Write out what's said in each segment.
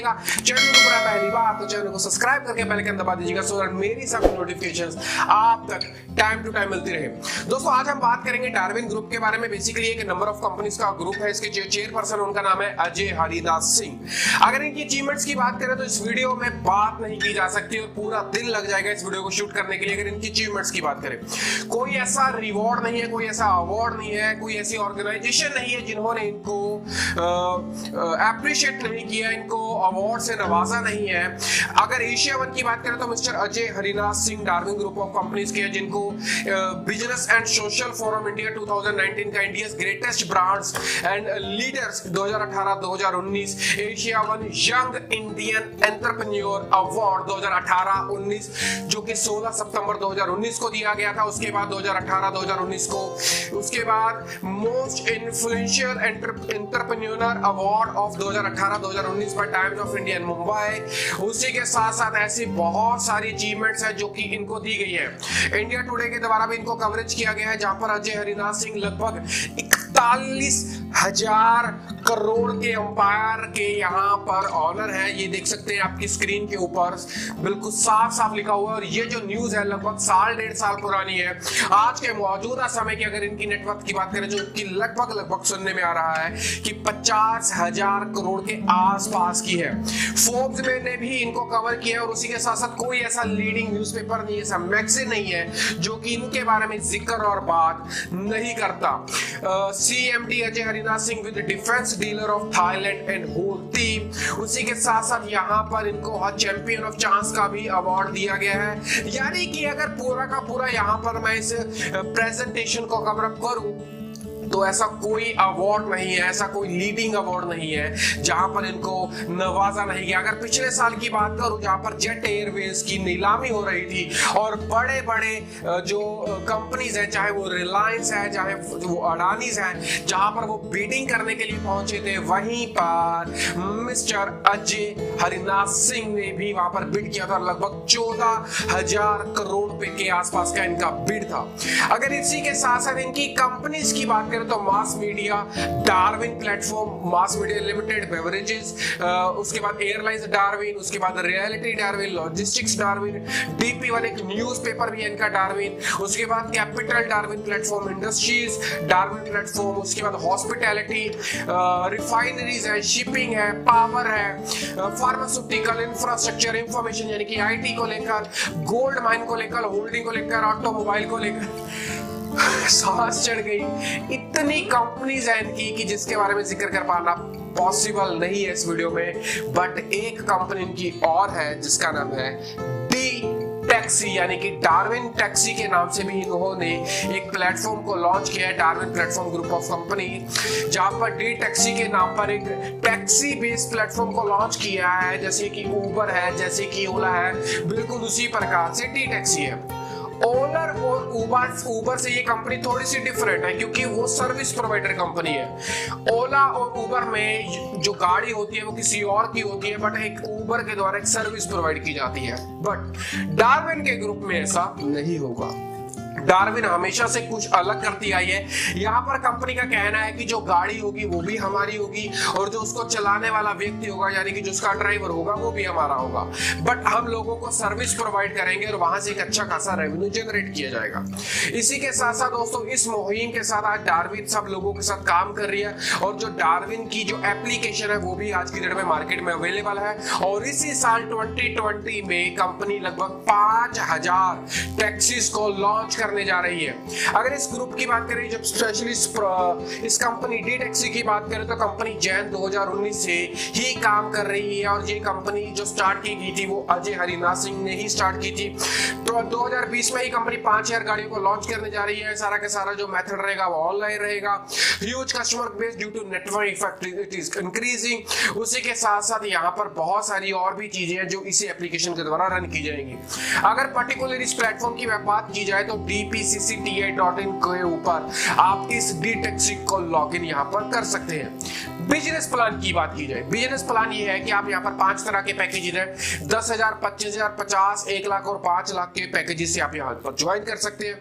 कीजिएगा। चैनल को बड़ा पहली बार तो चैनल को सब्सक्राइब करके बेल आइकन दबा दीजिएगा सो दैट मेरी सभी नोटिफिकेशंस आप तक टाइम टू टाइम मिलती रहे। दोस्तों आज हम बात करेंगे डार्विन ग्रुप के बारे में। बेसिकली एक नंबर ऑफ कंपनीज का ग्रुप है। इसके चेयरपर्सन उनका नाम है अजय हरिदास सिंह। अगर इनकी अचीवमेंट्स की बात करें तो इस वीडियो में बात नहीं की जा सकती और पूरा दिन लग जाएगा इस वीडियो को शूट करने के लिए। अगर इनकी अचीवमेंट्स की बात करें, कोई ऐसा रिवॉर्ड नहीं है, कोई ऐसा अवार्ड नहीं है, कोई ऐसी ऑर्गेनाइजेशन नहीं है जिन्होंने इनको अप्रिशिएट नहीं किया, इनको अवार्ड से नवाजा नहीं है। अगर एशिया वन की बात करें तो mister Ajay Haridas Singh Darwin group of companies के हैं, जिनको business and social forum India 2019 का India greatest brands and leaders 2018-2019 Asia one young Indian entrepreneur award 2018-19 जो कि 16 सितंबर 2019 को दिया गया था। उसके बाद 2018-2019 को उसके बाद most influential entrepreneur award of 2018-2019 by Times of India Mumbai. उसी के साथ साथ ऐसी बहुत सारी अचीवमेंट्स हैं जो कि इनको दी गई है। इंडिया टुडे के द्वारा भी इनको कवरेज किया गया है, जहां पर अजय हरिदास सिंह लगभग 41,000 करोड़ के अंपायर के यहाँ पर ऑनर है। ये देख सकते हैं आपकी स्क्रीन के ऊपर बिल्कुल साफ साफ लिखा हुआ है। और ये जो न्यूज है लगभग डेढ़ साल पुरानी है। आज के मौजूदा समय की अगर इनकी नेटवर्थ की बात करें जो कि लगभग सुनने में आ रहा है कि 50,000 करोड़ के आसपास की है। फोर्ब्स ने भी इनको कवर किया और उसी के साथ साथ कोई ऐसा लीडिंग न्यूज़पेपर नहीं है, ऐसा मैगजीन नहीं है जो कि इनके बारे में जिक्र और बात नहीं करता। CMD Ajay Haridas Singh with defence dealer of Thailand and whole team. उसी के साथ साथ यहाँ पर इनको चैंपियन ऑफ चांस का भी अवार्ड दिया गया है। यानी कि अगर पूरा का पूरा यहाँ पर मैं इस प्रेजेंटेशन को कवर अप करूं तो ऐसा कोई अवार्ड नहीं है, ऐसा कोई लीडिंग अवार्ड नहीं है जहां पर इनको नवाजा नहीं गया। अगर पिछले साल की बात करूं जहां पर जेट एयरवेज की नीलामी हो रही थी और बड़े बड़े जो कंपनीज हैं, चाहे वो रिलायंस है, चाहे वो अडानीज है, जहां पर वो बीडिंग करने के लिए पहुंचे थे, वहीं पर मिस्टर अजय हरिदास सिंह ने भी वहां पर बिड किया था। लगभग 14,000 करोड़ रुपए के आसपास का इनका बिड था। अगर इसी के साथ साथ इनकी कंपनीज की बात तो mass media Darwin platform, mass media limited beverages, उसके बाद एयरलाइंस डार्विन, उसके बाद reality Darwin, logistics Darwin, DP1 एक न्यूज़पेपर भी है इनका डार्विन, उसके बाद capital Darwin platform industries Darwin platform, उसके बाद हॉस्पिटैलिटी, रिफाइनरीज है, शिपिंग है, पावर है, फार्मास्यूटिकल, इंफ्रास्ट्रक्चर, इंफॉर्मेशन यानी कि IT को लेकर, गोल्ड माइन को लेकर, होल्डिंग को लेकर, ऑटोमोबाइल को लेकर। सांस चढ़ गई। इतनी कंपनीज है इनकी कि जिसके बारे में जिक्र कर पाना पॉसिबल नहीं है इस वीडियो में। बट एक कंपनी इनकी और है जिसका नाम है डी टैक्सी, यानी कि डार्विन टैक्सी के नाम से भी इन्होंने एक प्लेटफॉर्म को लॉन्च किया है, Darwin platform group of company, जहां पर डी टैक्सी के नाम पर एक टैक्सी बेस्ड प्लेटफॉर्म को लॉन्च किया है। जैसे कि उबर है, जैसे कि ओला है, बिल्कुल उसी प्रकार से डी टैक्सी है। ओलर और उबर से ये कंपनी थोड़ी सी डिफरेंट है क्योंकि वो सर्विस प्रोवाइडर कंपनी है। ओला और उबर में जो गाड़ी होती है वो किसी और की होती है, बट एक उबर के द्वारा एक सर्विस प्रोवाइड की जाती है। बट डार्विन के ग्रुप में ऐसा नहीं होगा। डार्विन हमेशा से कुछ अलग करती आई है। यहाँ पर कंपनी का कहना है कि जो गाड़ी होगी वो भी हमारी होगी और जो उसको चलाने वाला व्यक्ति होगा यानी कि जो उसका ड्राइवर होगा वो भी हमारा होगा, बट हम लोगों को सर्विस प्रोवाइड करेंगे और वहां से एक अच्छा खासा रेवेन्यू जनरेट किया जाएगा। इसी के साथ साथ दोस्तों इस मुहिम के साथ आज डार्विन सब लोगों के साथ काम कर रही है और जो डार्विन की जो एप्लीकेशन है वो भी आज की डेट में मार्केट में अवेलेबल है। और इसी साल 2020 में कंपनी लगभग 5,000 टैक्सीज को लॉन्च करने जा रही है। अगर इस ग्रुप की बात करें, जब स्पेशली इस कंपनी डी टैक्सी की बात करें तो कंपनी जैन 2019 से ही काम कर रही है और ये कंपनी जो स्टार्ट की गई थी वो अजय हरिदास सिंह ने ही स्टार्ट की थी। तो 2020 में ही कंपनी 5,000 गाड़ियों को लॉन्च करने जा रही है। सारा का सारा जो मेथड रहेगा वो ऑनलाइन रहेगा। Huge customer base due to network effect it is increasing. उसी के साथ साथ यहाँ पर बहुत सारी और भी चीजें हैं जो इसी एप्लीकेशन के द्वारा रन की जाएंगी। अगर पर्टिकुलर इस प्लेटफॉर्म की बात की जाए तो dpcci.in के ऊपर आप इस डी टैक्सी को लॉगिन यहाँ पर कर सकते हैं। बिजनेस प्लान की बात की जाए, बिजनेस प्लान ये है कि आप यहाँ पर 5 तरह के पैकेजेस हैं, 10,000, 25,000, 50, 1 लाख और 5 लाख के पैकेजेस से आप यहाँ पर ज्वाइन कर सकते हैं।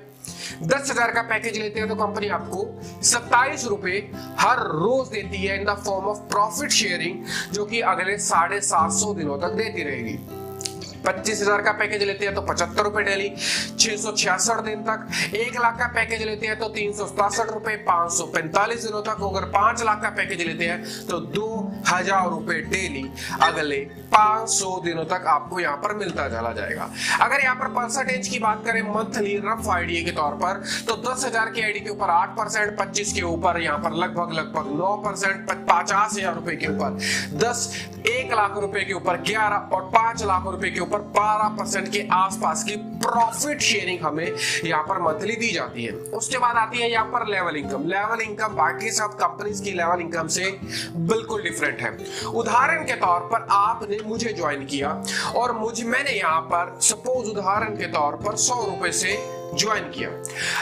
10,000 का पैकेज लेते हैं तो कंपनी आपको 27 रुपए हर रोज देती है इन the form of profit sharing, जो कि अगले 750 दिनों तक देती रहेगी। 25,000 का पैकेज लेते हैं तो 75 रुपए डेली 666 दिन तक। 1 लाख का पैकेज लेते हैं तो 367 रुपए 545 दिनों तक। अगर 5 लाख का पैकेज लेते हैं तो 2,000 रुपए डेली अगले 500 दिनों तक आपको यहाँ पर मिलता चला जाएगा। अगर यहाँ पर परसेंटेज की बात करें मंथली रफ आइडिया के तौर पर, तो 10,000 की आईडी के ऊपर 8%, 25 के ऊपर यहाँ पर लगभग 9%, 50,000 रुपए के ऊपर 10, 1 लाख रुपए के ऊपर 11 और 5 लाख रुपए के ऊपर 12% के आसपास की प्रॉफिट शेयरिंग हमें यहाँ पर मंथली दी जाती है। उसके बाद आती है यहाँ पर लेवल इनकम। लेवल इनकम बाकी सब कंपनीज की लेवल इनकम से बिल्कुल डिफरेंट है। उदाहरण के तौर पर आपने मुझे ज्वाइन किया और मैंने यहाँ पर सपोज उदाहरण के तौर पर 100 रुपए से ज्वाइन किया।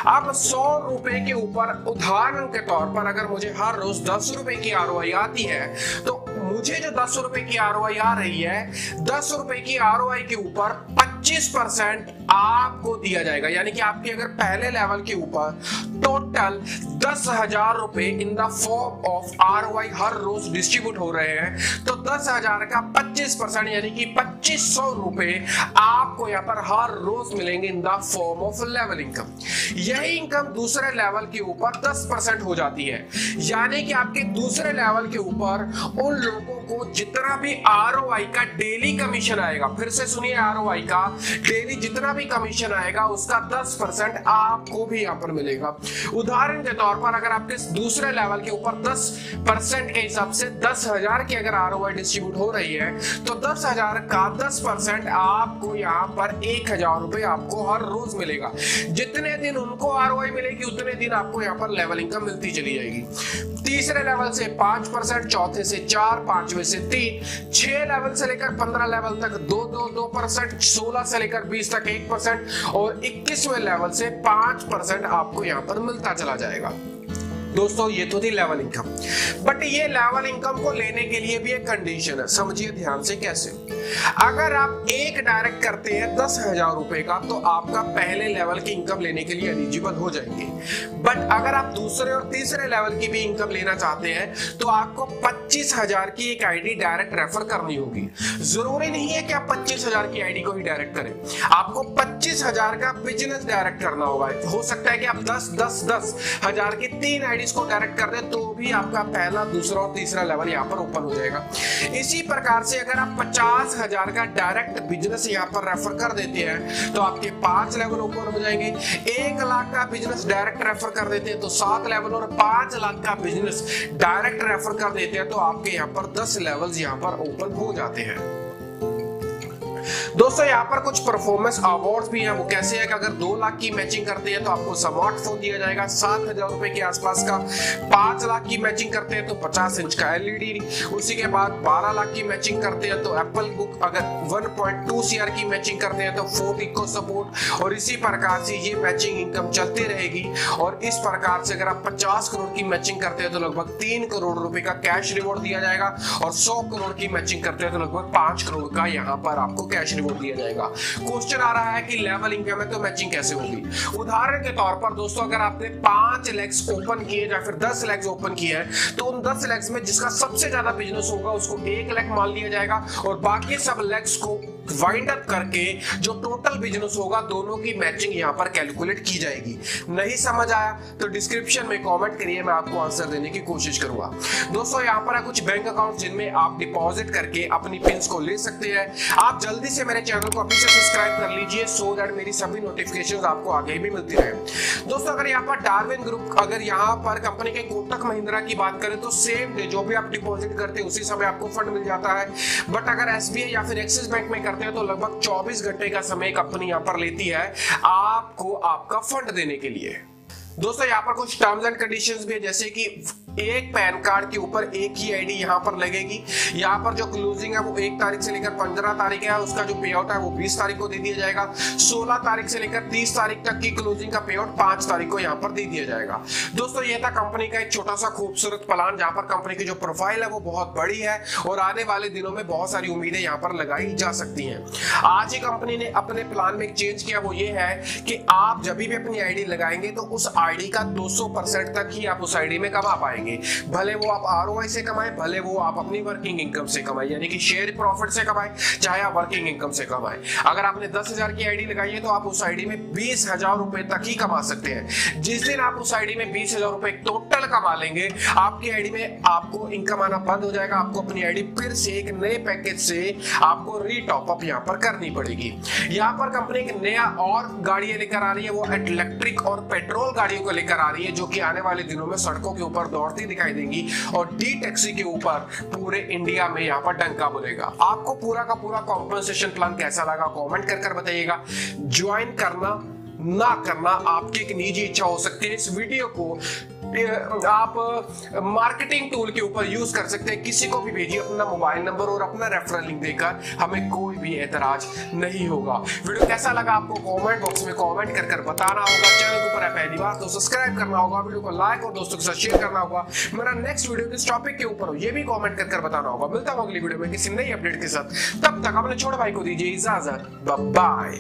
अब 100 रुपए के ऊपर उदाहरण के तौर पर अगर मुझे हर रोज 10 रुपए की आरओआई आती है, तो मुझे जो 10 रुपए की आरओआई आ रही है, 10 रुपए की आरओआई के ऊपर 25% आपको दिया जाएगा। यानी कि आपके अगर पहले लेवल के ऊपर टोटल 10,000 रुपए in the form of ROI हर रोज डिस्ट्रीब्यूट हो रहे हैं, तो 10,000 का 25% यानी कि 2,500 रुपए आपको यहाँ पर हर रोज मिलेंगे इन the form of level income. यही इनकम दूसरे लेवल के ऊपर 10% हो जाती है। यानी कि आपके दूसरे लेवल के ऊपर उन लोगों को जितना भी आरओआई का डेली कमीशन आएगा, फिर से सुनिए, आरओआई का डेली जितना भी कमीशन आएगा उसका 10% आपको भी यहाँ पर मिलेगा। उदाहरण के तौर पर अगर आपके दूसरे लेवल के ऊपर 10% के हिसाब से 10,000 की अगर आरओआई डिस्ट्रीब्यूट हो रही है, तो 10,000 का 10% आपको यहाँ पर 1,000 रुपए आपको हर रोज मिलेगा। जितने दिन उनको आरओआई मिलेगी उतने दिन आपको यहाँ पर लेवल इनकम मिलती चली जाएगी। तीसरे लेवल से 5%, चौथे से 4, 5वें से 3, 6 लेवल से लेकर 15 लेवल तक 2%, 16 से लेकर 20 तक 1% और 21वें लेवल से 5% आपको यहाँ पर मिलता चला जाएगा। दोस्तों ये तो थी लेवल इनकम, बट ये लेवल इनकम को लेने के लिए भी एक कंडीशन है, समझिए ध्यान से कैसे। अगर आप एक डायरेक्ट करते हैं 10,000 रुपए का, तो आपका पहले लेवल की इनकम लेने के लिए एलिजिबल हो जाएंगे। बट अगर आप दूसरे और तीसरे लेवल की भी इनकम लेना चाहते हैं, तो आपको 25,000 की एक आईडी डायरेक्ट रेफर करनी होगी। जरूरी नहीं है कि आप 25,000 की आईडी को ही डायरेक्ट करें, आपको 25,000 का बिजनेस डायरेक्ट करना होगा। हो सकता है कि आप 10,000 की 3 आईडी को डायरेक्ट कर दे, तो भी आपका पहला, दूसरा और तीसरा लेवल यहाँ पर ओपन हो जाएगा। इसी प्रकार से अगर आप 50,000 का डायरेक्ट बिजनेस यहाँ पर रेफर कर देते हैं, तो आपके 5 लेवल ओपन हो जाएंगे। 1 लाख का बिजनेस डायरेक्ट रेफर कर देते हैं तो 7 लेवल, और 5 लाख का बिजनेस डायरेक्ट रेफर कर देते हैं तो आपके यहाँ पर 10 लेवल्स यहाँ पर ओपन हो जाते हैं। दोस्तों यहाँ पर कुछ परफॉर्मेंस अवार्ड्स भी हैं। वो कैसे है कि अगर 2 लाख की मैचिंग करते हैं तो आपको स्मार्टफोन दिया जाएगा 7,000 रुपए के आसपास का। 5 लाख की मैचिंग करते हैं तो 50 इंच का एलईडी। उसी के बाद 12 लाख की मैचिंग करते हैं तो एप्पल बुक। अगर 1.2 CR की मैचिंग करते हैं तो फोर्ट इको सपोर्ट। और इसी प्रकार से ये मैचिंग इनकम चलती रहेगी। और इस प्रकार से अगर आप 50 करोड़ की मैचिंग करते हैं तो लगभग 3 करोड़ रुपए का कैश रिवॉर्ड दिया जाएगा। और 100 करोड़ की मैचिंग करते हैं तो लगभग 5 करोड़ का यहाँ पर आपको कैश रिवॉर्ड दिया जाएगा। क्वेश्चन आ रहा है कि लेवल इनकम है तो मैचिंग कैसे होगी। उदाहरण के तौर पर दोस्तों, अगर आपने 5 लैक्स ओपन किए या फिर 10 लैक्स ओपन किए हैं, तो उन 10 लैक्स में जिसका सबसे ज्यादा बिजनेस होगा उसको 1 लाख मान लिया जाएगा। और बाकी सब लैक्स को वाइंड अप करके जो टोटल बिजनेस होगा दोनों की मैचिंग यहाँ पर कैलकुलेट की जाएगी। नहीं समझ आया तो डिस्क्रिप्शन में कमेंट करिए, मैं आपको आंसर देने की कोशिश करूंगा। दोस्तों यहाँ पर है कुछ बैंक अकाउंट जिनमें आप डिपॉजिट करके अपनी पिन्स को ले सकते हैं। आप जल्दी से मेरे चैनल को अभी से सब्सक्राइब कर लीजिए, सो दैट मेरी सभी नोटिफिकेशंस आपको आगे भी मिलती रहे। दोस्तों अगर यहाँ पर डार्विन ग्रुप, अगर यहाँ पर कंपनी के कोटक महिंद्रा की बात करें तो सेम डे जो भी आप डिपॉजिट करते हैं उसी समय आपको फंड मिल जाता है। बट अगर एसबीआई या फिर एक्सिस बैंक में करते हैं तो लगभग 24 घंटे का समय कंपनी यहाँ पर लेती है आपको आपका फंड देने के लिए। दोस्तों यहाँ पर कुछ टर्म्स एंड कंडीशंस भी है, जैसे कि एक पैन कार्ड के ऊपर एक ही आईडी यहाँ पर लगेगी। यहाँ पर जो क्लोजिंग है वो 1 तारीख से लेकर 15 तारीख है, उसका जो पे आउट है वो 20 तारीख को दे दिया जाएगा। 16 तारीख से लेकर 30 तारीख तक की क्लोजिंग का पे आउट 5 तारीख को यहाँ पर दे दिया जाएगा। दोस्तों ये था कंपनी का एक छोटा सा खूबसूरत प्लान, जहां पर कंपनी की जो प्रोफाइल है वो बहुत बड़ी है और आने वाले दिनों में बहुत सारी उम्मीदें यहाँ पर लगाई जा सकती हैं। आज ही कंपनी ने अपने प्लान में एक चेंज किया, वो ये है कि आप जब भी अपनी आईडी लगाएंगे तो उस आईडी का 200% तक ही आप उस आईडी में कमा पाएंगे। भले वो आप आरओआई से कमाएं, भले वो आप अपनी वर्किंग इनकम से कमाएं, यानी कि शेयर प्रॉफिट से कमाएं, चाहे आप वर्किंग इनकम से कमाएं। अगर आपने 10,000 की आईडी लगाई है तो आप उस आईडी में 20,000 रुपए तक ही कमा सकते हैं। जिस दिन आप उस आईडी में 20,000 रुपए टोटल कमा लेंगे, आपकी आईडी में आपको इनकम आना बंद हो जाएगा। आपको अपनी आईडी फिर से एक नए पैकेज से आपको रीटॉप अप यहाँ पर करनी पड़ेगी। यहाँ पर कंपनी एक नया और गाड़ियां लेकर आ रही है, वो इलेक्ट्रिक और पेट्रोल गाड़ियों को लेकर आ रही है, जो कि आने वाले दिनों में सड़कों के ऊपर दौड़ती दिखाई देंगी और डी टैक्सी के ऊपर पूरे इंडिया में यहाँ पर डंका बोलेगा। आपको पूरा का पूरा कॉम्पनसेशन प्लान कैसा लगा कमेंट कर बताइएगा। ज्वाइन करना ना करना आपकी एक निजी इच्छा हो सकती है। इस वीडियो को आप मार्केटिंग टूल के ऊपर यूज कर सकते हैं, किसी को भी भेजिए अपना मोबाइल नंबर और अपना रेफरल लिंक देकर, हमें कोई भी एतराज नहीं होगा। वीडियो कैसा लगा आपको कमेंट बॉक्स में कमेंट कर बताना होगा। चैनल के ऊपर है पहली बार तो सब्सक्राइब करना होगा, वीडियो को लाइक और दोस्तों के साथ शेयर करना होगा। मेरा नेक्स्ट वीडियो किस टॉपिक के ऊपर हो ये भी कमेंट कर बताना होगा। मिलता हूं अगली वीडियो में किसी नई अपडेट के साथ, तब तक अपने छोटे भाई को दीजिए इजाजत, बाय बाय।